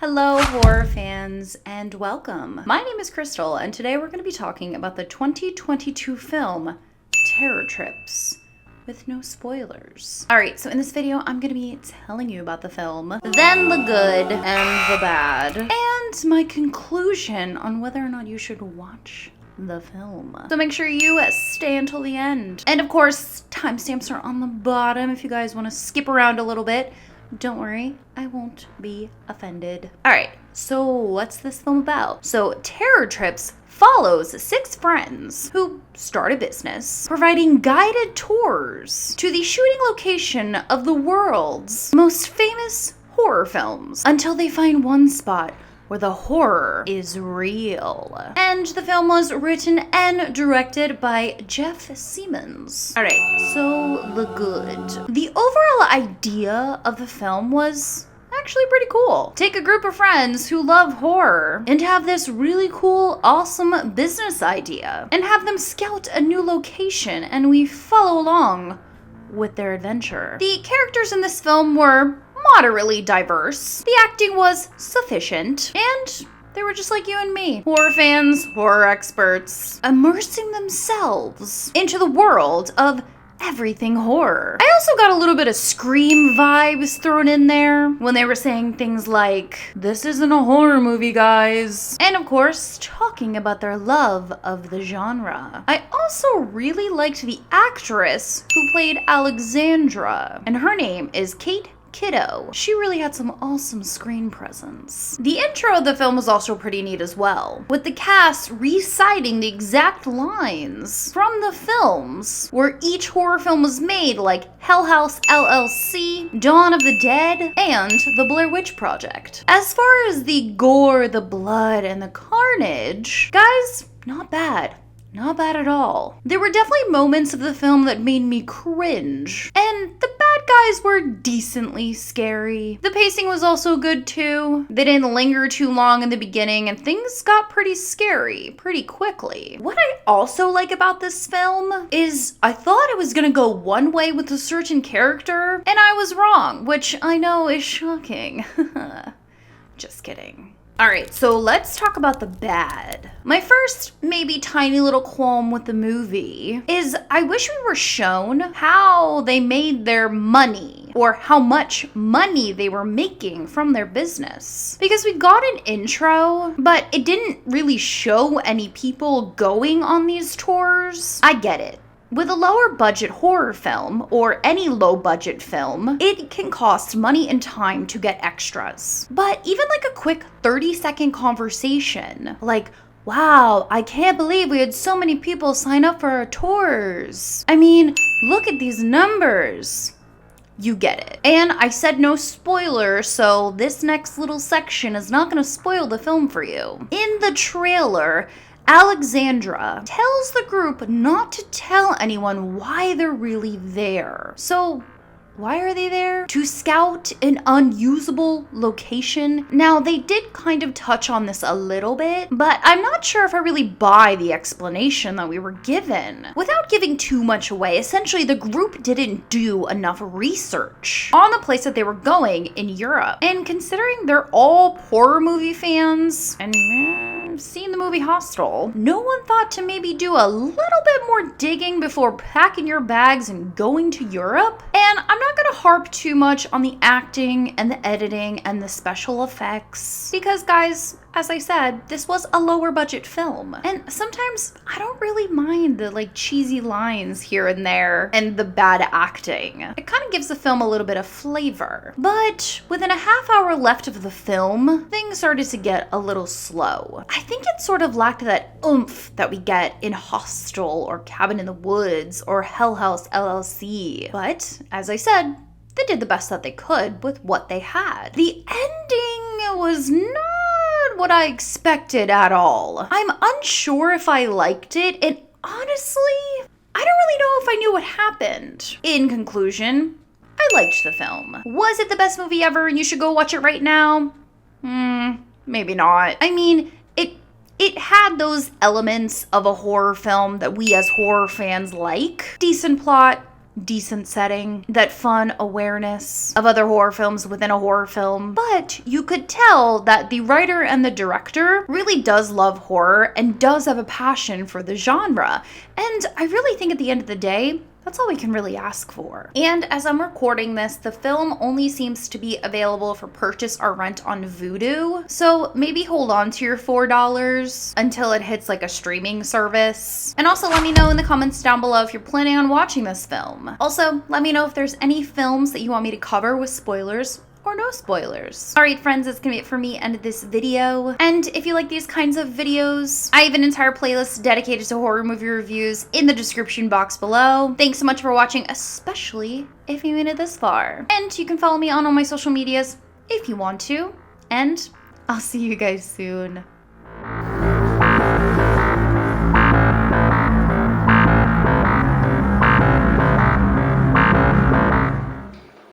Hello, horror fans, and welcome. My name is Crystal, and today we're going to be talking about the 2022 film Terror Trips, with no spoilers. Alright, so in this video, I'm going to be telling you about the film, then the good and the bad, and my conclusion on whether or not you should watch the film. So make sure you stay until the end. And of course, timestamps are on the bottom if you guys want to skip around a little bit. Don't worry, I won't be offended. Alright, so what's this film about? So Terror Trips follows 6 friends who start a business providing guided tours to the shooting location of the world's most famous horror films until they find one spot where the horror is real. And the film was written and directed by Jeff Simmons. Alright, so the good. The overall idea of the film was actually pretty cool. Take a group of friends who love horror and have this really cool, awesome business idea and have them scout a new location, and we follow along with their adventure. The characters in this film were moderately diverse. The acting was sufficient, and they were just like you and me. Horror fans, horror experts, immersing themselves into the world of everything horror. I also got a little bit of Scream vibes thrown in there when they were saying things like, "This isn't a horror movie, guys." And of course, talking about their love of the genre. I also really liked the actress who played Alexandra, and her name is Kate Kiddo. She really had some awesome screen presence. The intro of the film was also pretty neat as well, with the cast reciting the exact lines from the films where each horror film was made, like Hell House LLC, Dawn of the Dead, and The Blair Witch Project. As far as the gore, the blood, and the carnage, guys, not bad. Not bad at all. There were definitely moments of the film that made me cringe, and the bad guys were decently scary. The pacing was also good too. They didn't linger too long in the beginning, and things got pretty scary pretty quickly. What I also like about this film is I thought it was gonna go one way with a certain character, and I was wrong, which I know is shocking. Just kidding. Alright, so let's talk about the bad. My first, maybe tiny little qualm with the movie is I wish we were shown how they made their money, or how much money they were making from their business. Because we got an intro, but it didn't really show any people going on these tours. I get it. With a lower budget horror film, or any low budget film, it can cost money and time to get extras. But even like a quick 30-second conversation, like, "Wow, I can't believe we had so many people sign up for our tours. I mean, look at these numbers." You get it. And I said no spoiler, so this next little section is not gonna spoil the film for you. In the trailer, Alexandra tells the group not to tell anyone why they're really there. So, why are they there? To scout an unusable location? Now, they did kind of touch on this a little bit, but I'm not sure if I really buy the explanation that we were given. Without giving too much away, essentially the group didn't do enough research on the place that they were going in Europe. And considering they're all horror movie fans, and seen the movie Hostel, no one thought to maybe do a little bit more digging before packing your bags and going to Europe? And I'm not gonna harp too much on the acting and the editing and the special effects, because guys, as I said, this was a lower budget film. And sometimes I don't really mind the like cheesy lines here and there and the bad acting. It kind of gives the film a little bit of flavor. But within a half hour left of the film, things started to get a little slow. I think it sort of lacked that oomph that we get in Hostel or Cabin in the Woods or Hell House LLC. But as I said, they did the best that they could with what they had. The ending was not what I expected at all. I'm unsure if I liked it, and honestly, I don't really know if I knew what happened. In conclusion, I liked the film. Was it the best movie ever and you should go watch it right now? Maybe not. I mean, it had those elements of a horror film that we as horror fans like. Decent plot, decent setting, that fun awareness of other horror films within a horror film. But you could tell that the writer and the director really does love horror and does have a passion for the genre. And I really think at the end of the day, that's all we can really ask for. And as I'm recording this, the film only seems to be available for purchase or rent on Vudu. So maybe hold on to your $4 until it hits like a streaming service. And also let me know in the comments down below if you're planning on watching this film. Also, let me know if there's any films that you want me to cover with spoilers or no spoilers. All right, friends, that's gonna be it for me and this video. And if you like these kinds of videos, I have an entire playlist dedicated to horror movie reviews in the description box below. Thanks so much for watching, especially if you made it this far. And you can follow me on all my social medias if you want to. And I'll see you guys soon.